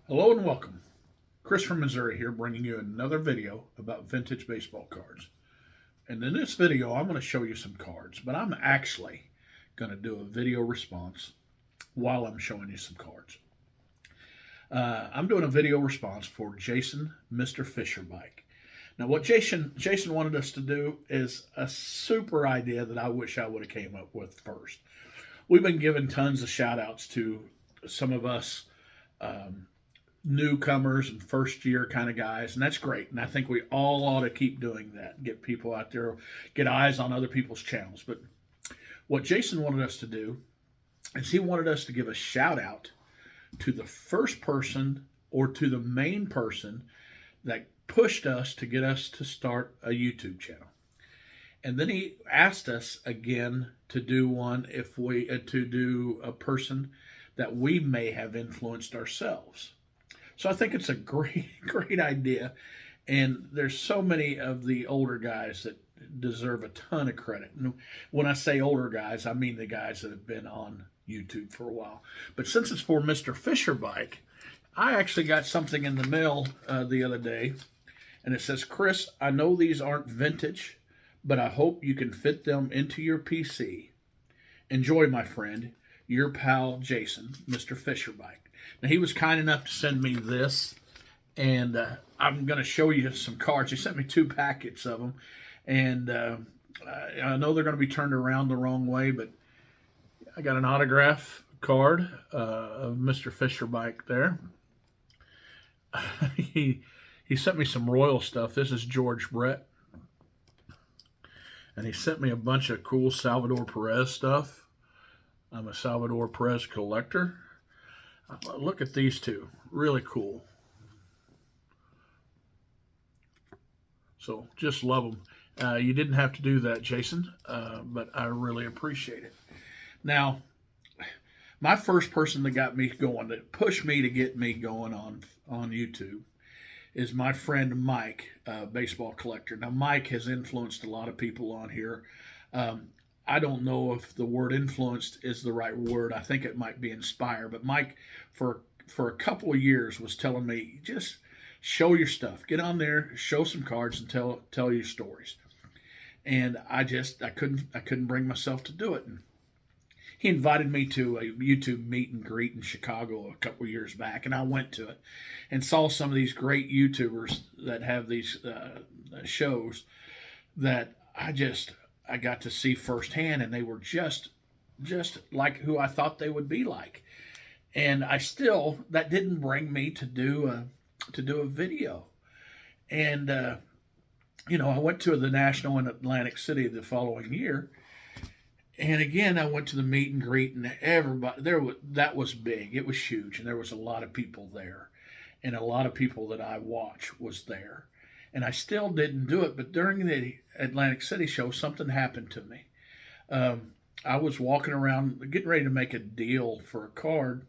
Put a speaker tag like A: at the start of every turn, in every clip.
A: Hello and welcome. Chris from Missouri here, bringing you another video about vintage baseball cards. And in this video, I'm going to show you some cards, but I'm actually going to do a video response while I'm showing you some cards. I'm doing a video response for Jason, Mr. Fisher Bike. Now, what Jason wanted us to do is a super idea that I wish I would have came up with first. We've been giving tons of shout outs to some of us newcomers and first year kind of guys, and that's great. And I think we all ought to keep doing that, get people out there, get eyes on other people's channels. But what Jason wanted us to do is he wanted us to give a shout out to the first person or to the main person that pushed us to get us to start a YouTube channel. And then he asked us again to do one if we to do a person that we may have influenced ourselves. So I think it's a great idea. And there's so many of the older guys that deserve a ton of credit. And when I say older guys, I mean the guys that have been on YouTube for a while. But since it's for Mr. Fisher Bike, I actually got something in the mail the other day. And it says, Chris, I know these aren't vintage, but I hope you can fit them into your PC. Enjoy, my friend. Your pal, Jason, Mr. Fisher Bike. Now, he was kind enough to send me this, and I'm going to show you some cards. He sent me 2 packets of them, and I know they're going to be turned around the wrong way, but I got an autograph card of Mr. Fisher Bike there. he sent me some Royal stuff. This is George Brett, and he sent me a bunch of cool Salvador Perez stuff. I'm a Salvador Perez collector. Look at these two. Really cool. So just love them. You didn't have to do that, Jason, but I really appreciate it. Now, my first person that got me going, that pushed me to get me going on YouTube, is my friend Mike, baseball collector. Now, Mike has influenced a lot of people on here. I don't know if the word influenced is the right word. I think it might be inspire. But Mike, for a couple of years, was telling me, just show your stuff. Get on there, show some cards, and tell your stories. And I couldn't bring myself to do it. And he invited me to a YouTube meet and greet in Chicago a couple of years back, and I went to it and saw some of these great YouTubers that have these shows that I got to see firsthand, and they were just like who I thought they would be like. And that didn't bring me to do a video. And I went to the National in Atlantic City the following year, and again I went to the meet and greet, and everybody that was big. It was huge, and there was a lot of people there, and a lot of people that I watch was there. And I still didn't do it. But during the Atlantic City show, something happened to me. I was walking around getting ready to make a deal for a card,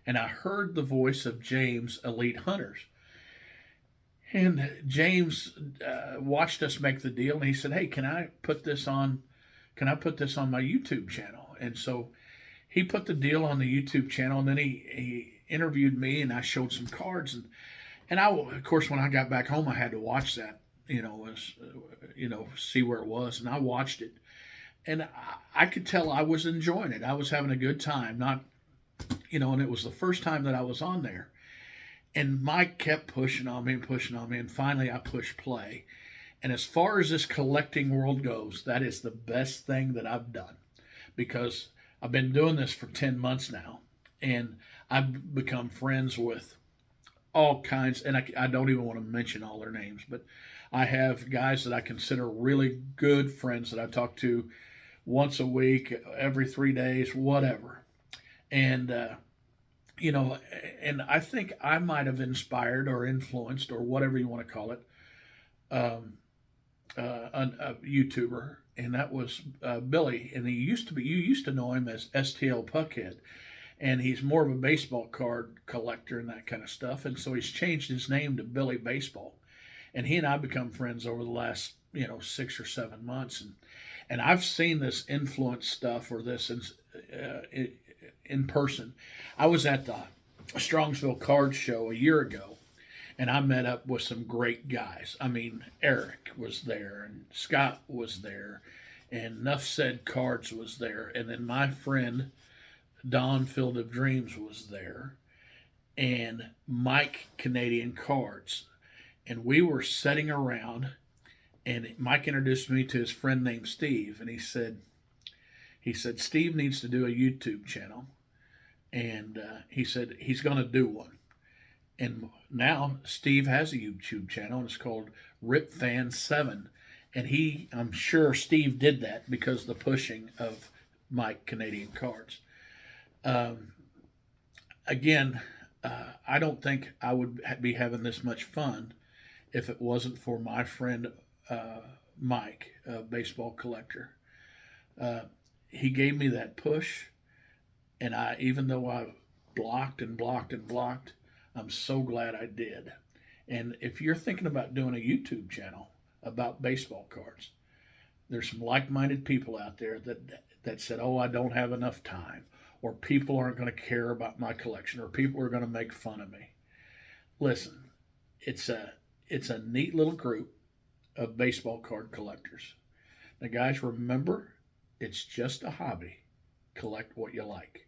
A: and I heard the voice of James, Elite Hunters. And James watched us make the deal, and he said, "Hey, can I put this on my YouTube channel?" And so he put the deal on the YouTube channel, and then he interviewed me, and I showed some cards. And of course, when I got back home, I had to watch that, see where it was. And I watched it. And I could tell I was enjoying it. I was having a good time. And it was the first time that I was on there. And Mike kept pushing on me. And finally, I pushed play. And as far as this collecting world goes, that is the best thing that I've done. Because I've been doing this for 10 months now. And I've become friends with all kinds, and I don't even want to mention all their names, but I have guys that I consider really good friends that I talk to once a week, every 3 days, whatever. And and I think I might have inspired or influenced, or whatever you want to call it, a YouTuber, and that was Billy. And you used to know him as STL Puckhead. And he's more of a baseball card collector and that kind of stuff. And so he's changed his name to Billy Baseball. And he and I become friends over the last, 6 or 7 months. And I've seen this influence stuff, or this in person. I was at the Strongsville Card Show a year ago, and I met up with some great guys. I mean, Eric was there, and Scott was there, and Nuff Said Cards was there, and then my friend Don Field of Dreams was there, and Mike Canadian Cards. And we were sitting around, and Mike introduced me to his friend named Steve, and he said Steve needs to do a YouTube channel, and he said he's going to do one. And now Steve has a YouTube channel, and it's called Rip Fan 7. And I'm sure Steve did that because of the pushing of Mike Canadian Cards. Again, I don't think I would be having this much fun if it wasn't for my friend Mike, a baseball collector. Uh, he gave me that push, and even though I blocked and blocked and blocked, I'm so glad I did. And if you're thinking about doing a YouTube channel about baseball cards, there's some like-minded people out there that said, "Oh, I don't have enough time," or "People aren't going to care about my collection," or "People are going to make fun of me." Listen, it's a neat little group of baseball card collectors. Now, guys, remember, it's just a hobby. Collect what you like.